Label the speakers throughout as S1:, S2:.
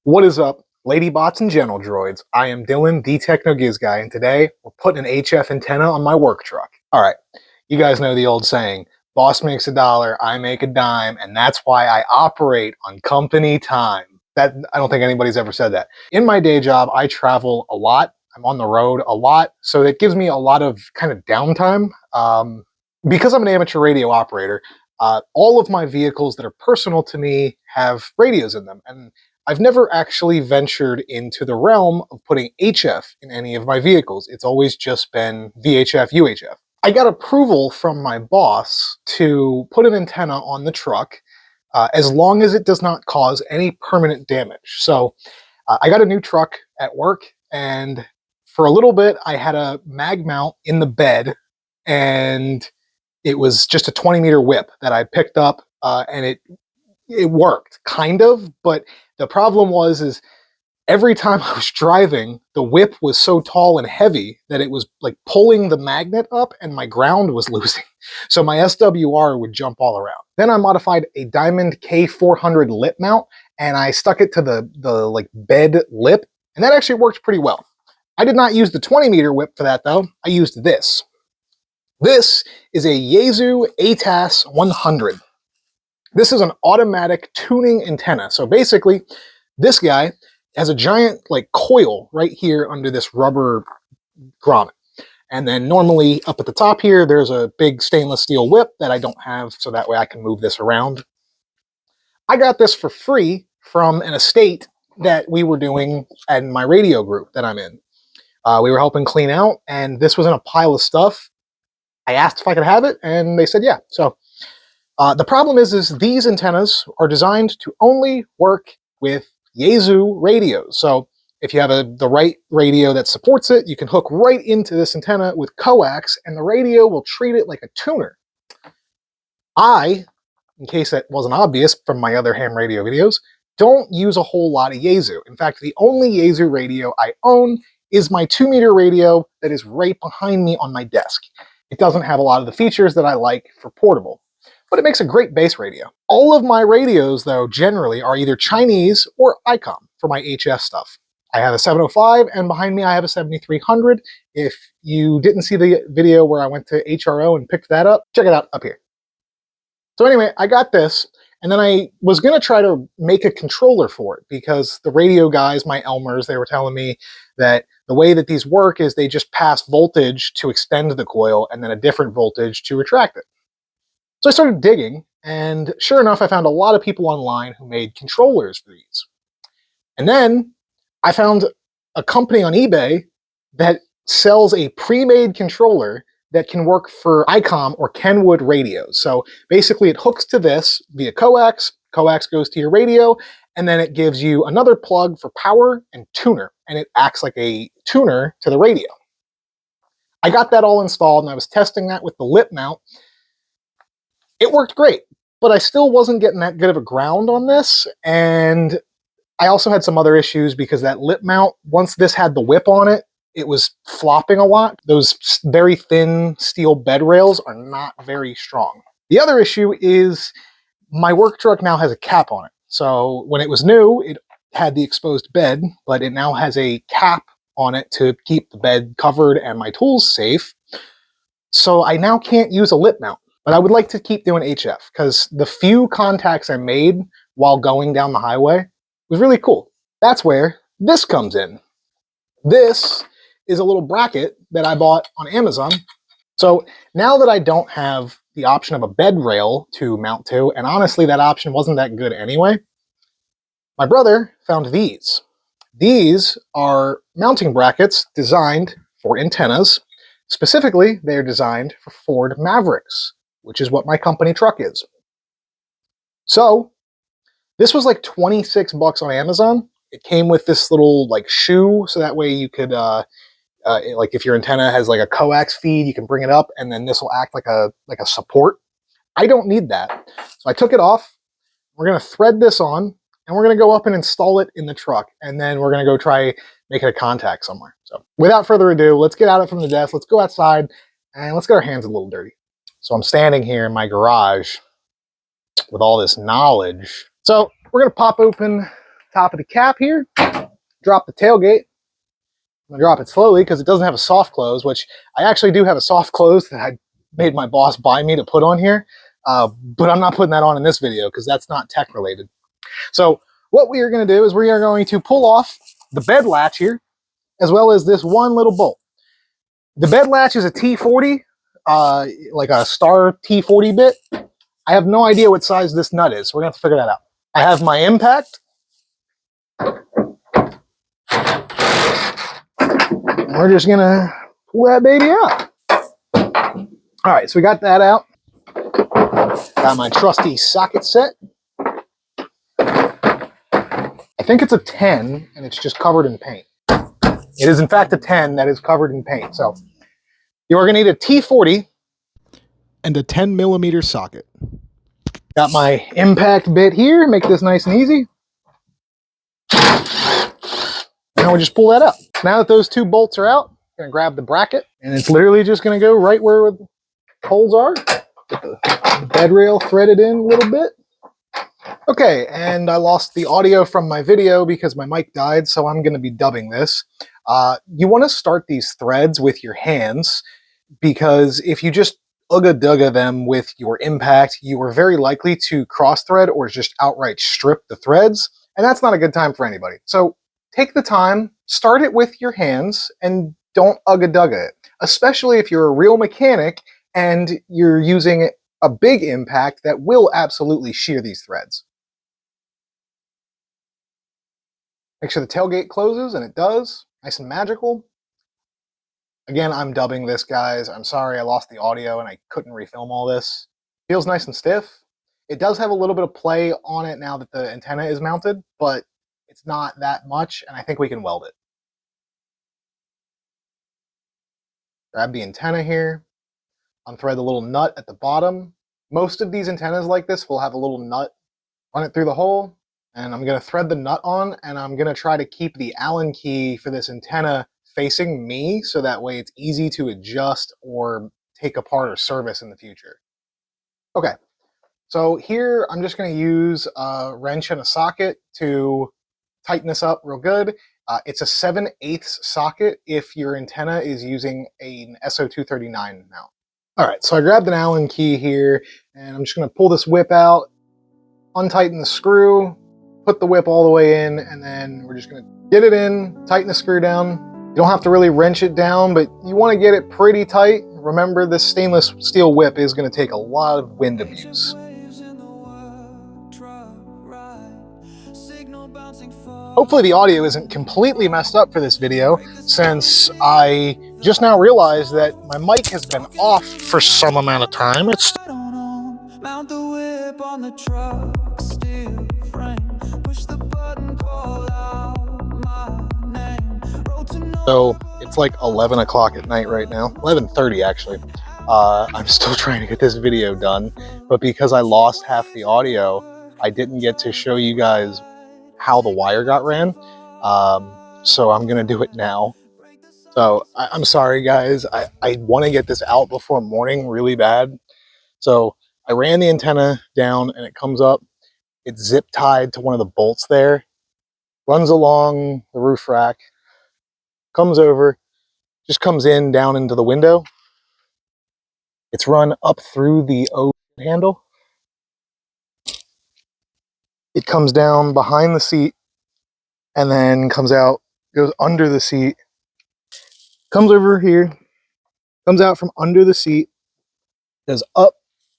S1: What is up, ladybots and gentle droids? I am Dylan, the Techno-Giz guy, and today we're putting an HF antenna on my work truck. Alright, you guys know the old saying, boss makes a dollar, I make a dime, and that's why I operate on company time. I don't think anybody's ever said that. In my day job, I travel a lot. I'm on the road a lot, so it gives me a lot of kind of downtime. Because I'm an amateur radio operator, all of my vehicles that are personal to me have radios in them, and I've never actually ventured into the realm of putting HF in any of my vehicles. It's always just been VHF, UHF. I got approval from my boss to put an antenna on the truck as long as it does not cause any permanent damage. So I got a new truck at work, and for a little bit I had a mag mount in the bed, and it was just a 20-meter whip that I picked up, and it worked, kind of, but the problem was every time I was driving, the whip was so tall and heavy that it was like pulling the magnet up and my ground was losing. So my SWR would jump all around. Then I modified a Diamond K400 lip mount, and I stuck it to the like bed lip, and that actually worked pretty well. I did not use the 20-meter whip for that though. I used this. This is a Yaesu ATAS 100. This is an automatic tuning antenna. So basically, this guy has a giant like coil right here under this rubber grommet. And then normally up at the top here, there's a big stainless steel whip that I don't have, so that way I can move this around. I got this for free from an estate that we were doing in my radio group that I'm in. We were helping clean out, and this was in a pile of stuff. I asked if I could have it, and they said yeah. So the problem is these antennas are designed to only work with Yaesu radios. So if you have the right radio that supports it, you can hook right into this antenna with coax, and the radio will treat it like a tuner. In case that wasn't obvious from my other ham radio videos, don't use a whole lot of Yaesu. In fact, the only Yaesu radio I own is my 2-meter radio that is right behind me on my desk. It doesn't have a lot of the features that I like for portable, but it makes a great base radio. All of my radios, though, generally are either Chinese or ICOM for my HF stuff. I have a 705, and behind me I have a 7300. If you didn't see the video where I went to HRO and picked that up, check it out up here. So anyway, I got this, and then I was going to try to make a controller for it, because the radio guys, my Elmers, they were telling me that the way that these work is they just pass voltage to extend the coil and then a different voltage to retract it. So I started digging, and sure enough, I found a lot of people online who made controllers for these. And then I found a company on eBay that sells a pre-made controller that can work for ICOM or Kenwood radios. So basically it hooks to this via coax, coax goes to your radio, and then it gives you another plug for power and tuner, and it acts like a tuner to the radio. I got that all installed, and I was testing that with the lip mount. It worked great, but I still wasn't getting that good of a ground on this, and I also had some other issues because that lip mount, once this had the whip on it, it was flopping a lot. Those very thin steel bed rails are not very strong. The other issue is my work truck now has a cap on it. So when it was new, it had the exposed bed, but it now has a cap on it to keep the bed covered and my tools safe. So I now can't use a lip mount, but I would like to keep doing HF because the few contacts I made while going down the highway was really cool. That's where this comes in. This is a little bracket that I bought on Amazon. So now that I don't have the option of a bed rail to mount to, and honestly that option wasn't that good anyway, my brother found these. These are mounting brackets designed for antennas. Specifically, they're designed for Ford Mavericks, which is what my company truck is. So this was like 26 bucks on Amazon. It came with this little like shoe, so that way you could like if your antenna has like a coax feed, you can bring it up, and then this will act like a support. I don't need that, so I took it off. We're gonna thread this on, and we're gonna go up and install it in the truck, and then we're gonna go try making a contact somewhere. So without further ado, let's get out from the desk. Let's go outside, and let's get our hands a little dirty. So I'm standing here in my garage with all this knowledge. So we're gonna pop open top of the cap here, drop the tailgate. I'm gonna drop it slowly because it doesn't have a soft close, which I actually do have a soft close that I made my boss buy me to put on here. But I'm not putting that on in this video because that's not tech related. So what we are going to do is we are going to pull off the bed latch here, as well as this one little bolt. The bed latch is a T40, like a star T40 bit. I have no idea what size this nut is, so we're going to have to figure that out. I have my impact. And we're just going to pull that baby out. All right, so we got that out. Got my trusty socket set. I think it's a 10, and it's just covered in paint. It is, in fact, a 10 that is covered in paint. So you are going to need a T40 and a 10mm socket. Got my impact bit here. Make this nice and easy. Now we just pull that up. Now that those two bolts are out, I'm going to grab the bracket, and it's literally just going to go right where the holes are. Get the bed rail threaded in a little bit. Okay, and I lost the audio from my video because my mic died, so I'm going to be dubbing this. You want to start these threads with your hands, because if you just ugga-dugga them with your impact, you are very likely to cross-thread or just outright strip the threads, and that's not a good time for anybody. So take the time, start it with your hands, and don't ugga-dugga it, especially if you're a real mechanic and you're using a big impact that will absolutely shear these threads. Make sure the tailgate closes, and it does. Nice and magical. Again, I'm dubbing this, guys. I'm sorry I lost the audio and I couldn't refilm all this. Feels nice and stiff. It does have a little bit of play on it now that the antenna is mounted, but it's not that much, and I think we can weld it. Grab the antenna here. Unthread the little nut at the bottom. Most of these antennas like this will have a little nut. Run it through the hole, and I'm going to thread the nut on, and I'm going to try to keep the Allen key for this antenna facing me, so that way it's easy to adjust or take apart or service in the future. Okay, so here I'm just going to use a wrench and a socket to tighten this up real good. It's a 7/8 socket if your antenna is using an SO239 mount. All right, so I grabbed an Allen key here, and I'm just going to pull this whip out, untighten the screw, put the whip all the way in, and then we're just going to get it in, tighten the screw down. You don't have to really wrench it down, but you want to get it pretty tight. Remember, this stainless steel whip is going to take a lot of wind abuse. Hopefully the audio isn't completely messed up for this video, since I just now realized that my mic has been off for some amount of time. It's mount the whip on the truck, steel frame, push the button, call out my name. So it's like 11 o'clock at night right now, 11:30 actually. I'm still trying to get this video done, but because I lost half the audio, I didn't get to show you guys how the wire got ran. So I'm gonna do it now. So I'm sorry guys, I want to get this out before morning really bad. So I ran the antenna down and it comes up. It's zip tied to one of the bolts there, runs along the roof rack, comes over, just comes in down into the window. It's run up through the O handle. It comes down behind the seat and then comes out, goes under the seat, comes over here, comes out from under the seat, goes up,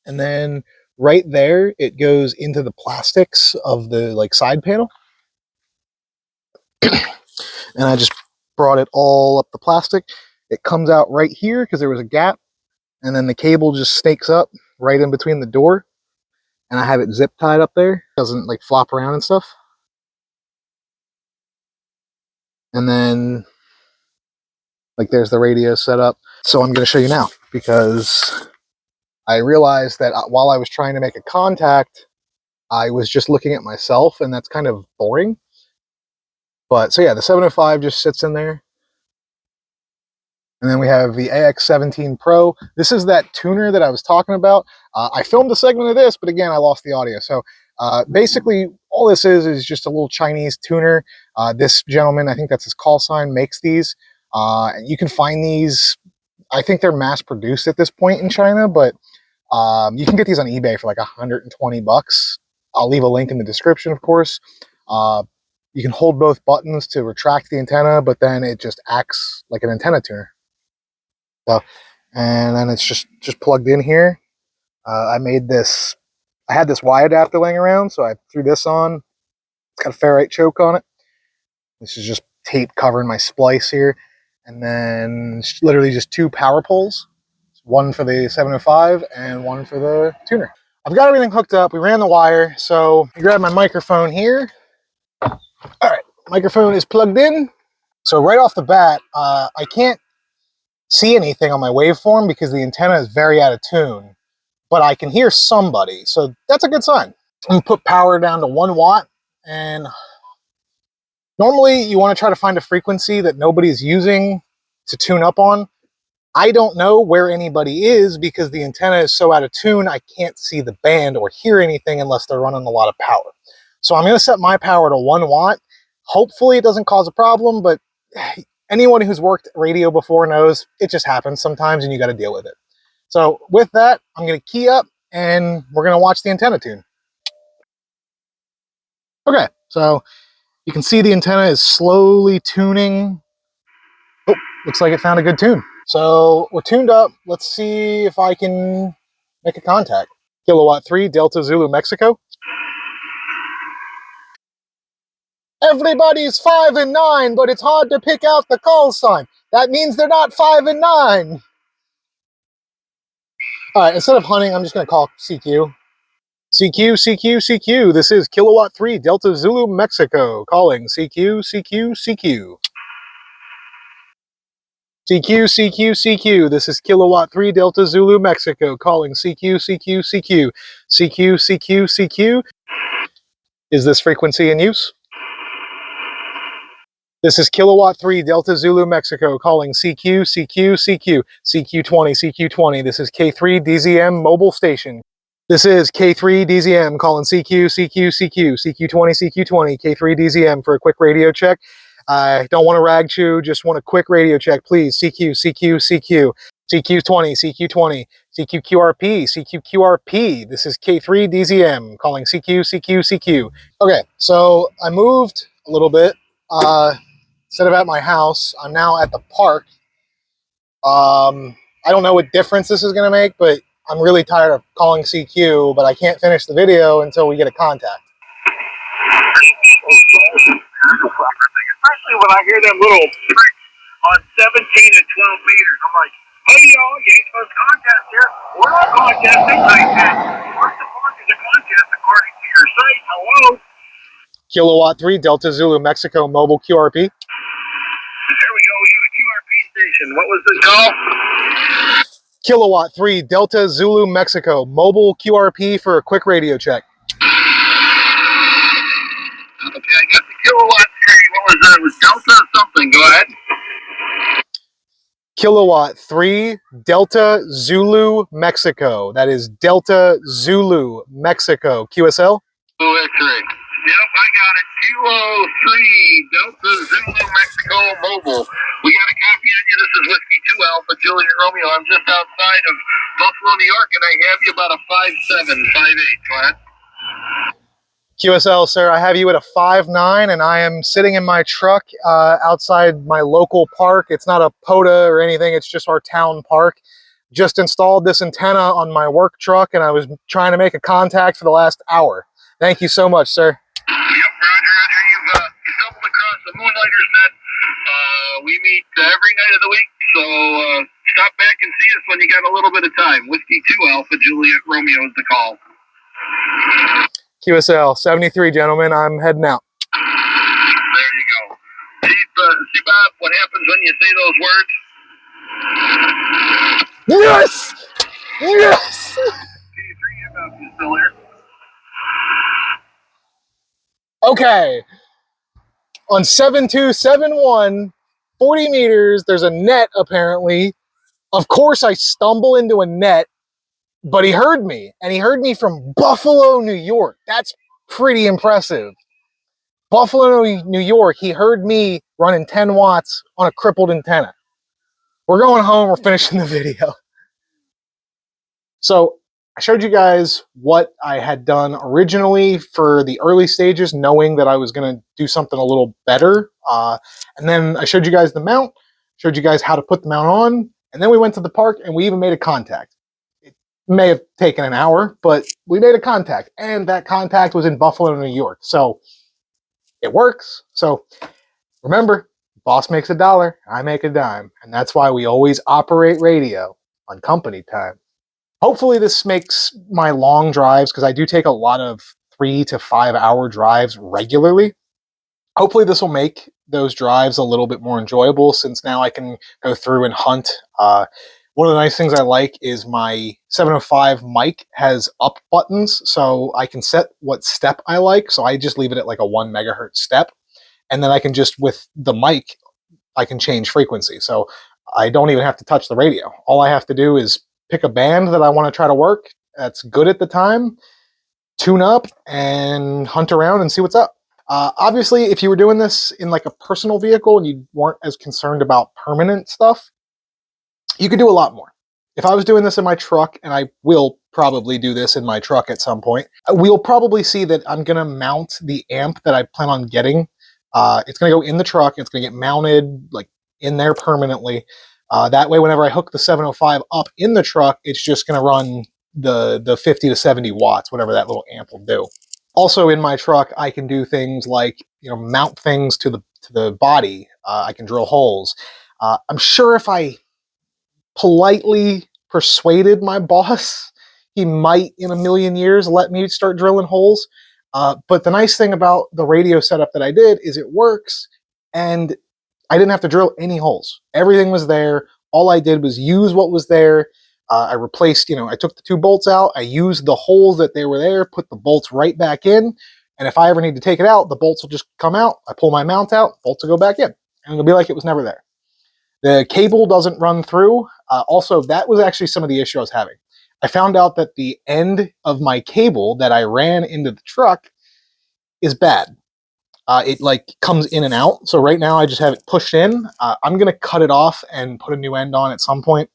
S1: and then right there it goes into the plastics of the like side panel. And I just brought it all up the plastic. It comes out right here because there was a gap, and then the cable just snakes up right in between the door, and I have it zip tied up there. It doesn't like flop around and stuff. And then like there's the radio set up. So I'm going to show you now, because I realized that while I was trying to make a contact, I was just looking at myself, and that's kind of boring. But so yeah, the 705 just sits in there. And then we have the AX17 Pro. This is that tuner that I was talking about. I filmed a segment of this, but again, I lost the audio. So basically, All this is just a little Chinese tuner. This gentleman, I think that's his call sign, makes these. You can find these, I think they're mass produced at this point in China, but you can get these on eBay for like 120 bucks. I'll leave a link in the description, of course. You can hold both buttons to retract the antenna, but then it just acts like an antenna tuner. So, and then it's just plugged in here. I made this. I had this Y adapter laying around, so I threw this on. It's got a ferrite choke on it. This is just tape covering my splice here, and then it's literally just two power poles. One for the 705 and one for the tuner. I've got everything hooked up. We ran the wire, so I grabbed my microphone here. All right, microphone is plugged in. So right off the bat, I can't see anything on my waveform because the antenna is very out of tune, but I can hear somebody, so that's a good sign. I'm gonna put power down to 1 watt, and normally you want to try to find a frequency that nobody's using to tune up on. I don't know where anybody is because the antenna is so out of tune, I can't see the band or hear anything unless they're running a lot of power. So I'm going to set my power to 1 watt. Hopefully it doesn't cause a problem, but anyone who's worked radio before knows it just happens sometimes and you got to deal with it. So with that, I'm going to key up and we're going to watch the antenna tune. Okay, so you can see the antenna is slowly tuning. Oh, looks like it found a good tune. So we're tuned up. Let's see if I can make a contact. Kilowatt 3, Delta Zulu, Mexico. Everybody's 5 and 9, but it's hard to pick out the call sign. That means they're not 5 and 9. All right, instead of hunting, I'm just going to call CQ. CQ, CQ, CQ. This is Kilowatt 3, Delta Zulu, Mexico. Calling CQ, CQ, CQ. CQ, CQ, CQ. This is Kilowatt 3, Delta Zulu, Mexico. Calling CQ, CQ, CQ. CQ, CQ, CQ. Is this frequency in use? This is Kilowatt 3, Delta Zulu, Mexico. Calling CQ, CQ, CQ. CQ20, CQ20. This is K3 DZM mobile station. This is K3 DZM calling CQ, CQ, CQ. CQ20, CQ20. K3 DZM for a quick radio check. I don't want to rag chew, just want a quick radio check, please. CQ, CQ, CQ. CQ20, CQ20, CQQRP, CQQRP. This is K3 DZM calling CQ, CQ, CQ. Okay, so I moved a little bit. Instead of at my house, I'm now at the park. I don't know what difference this is going to make, but I'm really tired of calling CQ, but I can't finish the video until we get a contact.
S2: Especially when I hear them little pricks on 17 and 12 meters. I'm like, hey, y'all, you ain't supposed to contest here. We're not contesting like that. First of all, is a contest according to your site. Hello?
S1: Kilowatt 3, Delta Zulu, Mexico, mobile QRP.
S2: There we go. We got a QRP station. What was the call?
S1: Kilowatt 3, Delta Zulu, Mexico, mobile QRP for a quick radio check.
S2: Okay, I got the Kilowatt 3. What was that? It was Delta something. Go ahead.
S1: Kilowatt 3, Delta Zulu, Mexico. That is Delta Zulu, Mexico. QSL?
S2: Oh, that's correct. Yep, I got it. Kilo 3, Delta Zulu, Mexico, mobile. We got a copy on you. This is Whiskey 2 Alpha, Juliet Romeo. I'm just outside of Buffalo, New York, and I have you about a 5'7", 5'8". Go ahead.
S1: QSL, sir, I have you at a 5'9", and I am sitting in my truck outside my local park. It's not a POTA or anything. It's just our town park. Just installed this antenna on my work truck, and I was trying to make a contact for the last hour. Thank you so much, sir.
S2: Yep, Roger. You stumbled across the Moonlighters net. We meet every night of the week, so stop back and see us when you got a little bit of time. Whiskey 2 Alpha, Juliet Romeo is the call.
S1: QSL, 73, gentlemen. I'm heading out.
S2: There you go. See, Bob, what happens when you say those words?
S1: Yes! Yes!
S2: K3, you still here?
S1: Okay. On 7271, 40 meters, there's a net, apparently. Of course, I stumble into a net, but he heard me, and he heard me from Buffalo, New York. That's pretty impressive. Buffalo, New York, he heard me running 10 watts on a crippled antenna. We're going home, we're finishing the video. So I showed you guys what I had done originally for the early stages, knowing that I was going to do something a little better. And then I showed you guys the mount, showed you guys how to put the mount on, and then we went to the park and we even made a contact. It may have taken an hour, but we made a contact, and that contact was in Buffalo, New York. So it works. So remember, boss makes a dollar, I make a dime, and that's why we always operate radio on company time. Hopefully this makes my long drives, because I do take a lot of 3 to 5 hour drives regularly. Hopefully this will make those drives a little bit more enjoyable, since now I can go through and hunt. One of the nice things I like is my 705 mic has up buttons, so I can set what step I like. So I just leave it at like a 1 megahertz step, and then I can just, with the mic, I can change frequency. So I don't even have to touch the radio. All I have to do is pick a band that I want to try to work that's good at the time, tune up, and hunt around and see what's up. Obviously, if you were doing this in like a personal vehicle and you weren't as concerned about permanent stuff, you could do a lot more. If I was doing this in my truck, and I will probably do this in my truck at some point, we'll probably see that I'm going to mount the amp that I plan on getting. It's going to go in the truck. It's going to get mounted like in there permanently. That way, whenever I hook the 705 up in the truck, it's just going to run the 50 to 70 watts, whatever that little amp will do. Also, in my truck, I can do things like, mount things to the body. I can drill holes. I'm sure if I politely persuaded my boss, he might in a million years let me start drilling holes. But the nice thing about the radio setup that I did is it works, and I didn't have to drill any holes. Everything was there. All I did was use what was there. I replaced, I took the 2 bolts out. I used the holes that they were there, put the bolts right back in. And if I ever need to take it out, the bolts will just come out. I pull my mount out, bolts will go back in. And it'll be like it was never there. The cable doesn't run through. Also, that was actually some of the issue I was having. I found out that the end of my cable that I ran into the truck is bad. It like comes in and out. So right now I just have it pushed in. I'm going to cut it off and put a new end on at some point.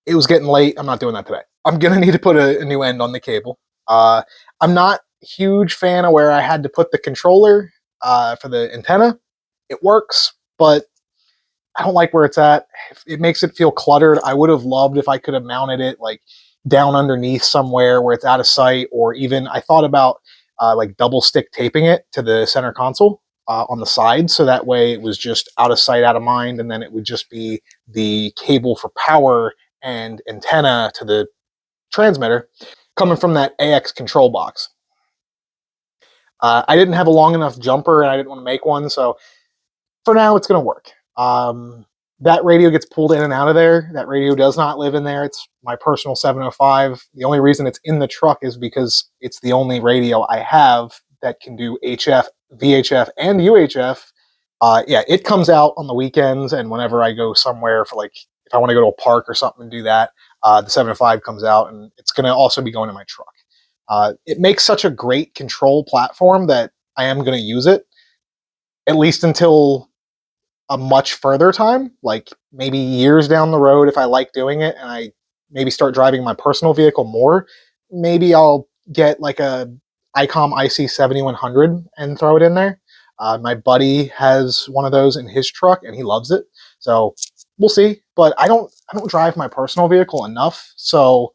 S1: It was getting late. I'm not doing that today. I'm going to need to put a new end on the cable. I'm not a huge fan of where I had to put the controller for the antenna. It works, but I don't like where it's at. It makes it feel cluttered. I would have loved if I could have mounted it like down underneath somewhere where it's out of sight, or even I thought about like double stick taping it to the center console on the side, so that way it was just out of sight, out of mind, and then it would just be the cable for power and antenna to the transmitter coming from that AX control box. I didn't have a long enough jumper, and I didn't want to make one, so for now it's going to work. That radio gets pulled in and out of there. That radio does not live in there. It's my personal 705. The only reason it's in the truck is because it's the only radio I have that can do HF, VHF, and UHF. Yeah, it comes out on the weekends, and whenever I go somewhere for like, if I want to go to a park or something and do that, the 705 comes out, and it's going to also be going in my truck. It makes such a great control platform that I am going to use it, at least until a much further time, like maybe years down the road. If I like doing it and I maybe start driving my personal vehicle more, maybe I'll get like a ICOM IC7100 and throw it in there. My buddy has one of those in his truck and he loves it, so we'll see. But I don't drive my personal vehicle enough, so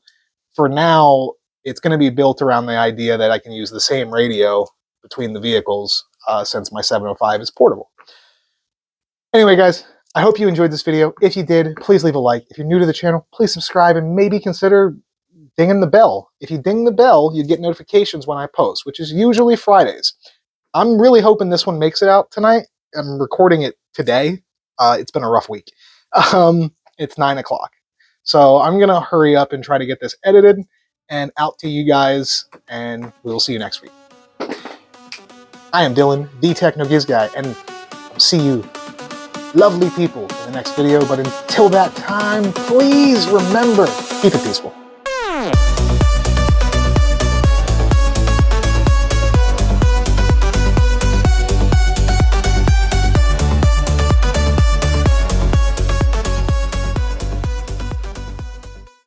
S1: for now it's going to be built around the idea that I can use the same radio between the vehicles, since my 705 is portable. Anyway, guys, I hope you enjoyed this video. If you did, please leave a like. If you're new to the channel, please subscribe and maybe consider dinging the bell. If you ding the bell, you get notifications when I post, which is usually Fridays. I'm really hoping this one makes it out tonight. I'm recording it today. It's been a rough week. It's 9 o'clock. So I'm going to hurry up and try to get this edited and out to you guys, and we will see you next week. I am Dylan, the Techno Giz Guy, and I'll see you lovely people in the next video. But until that time, please remember, keep it peaceful.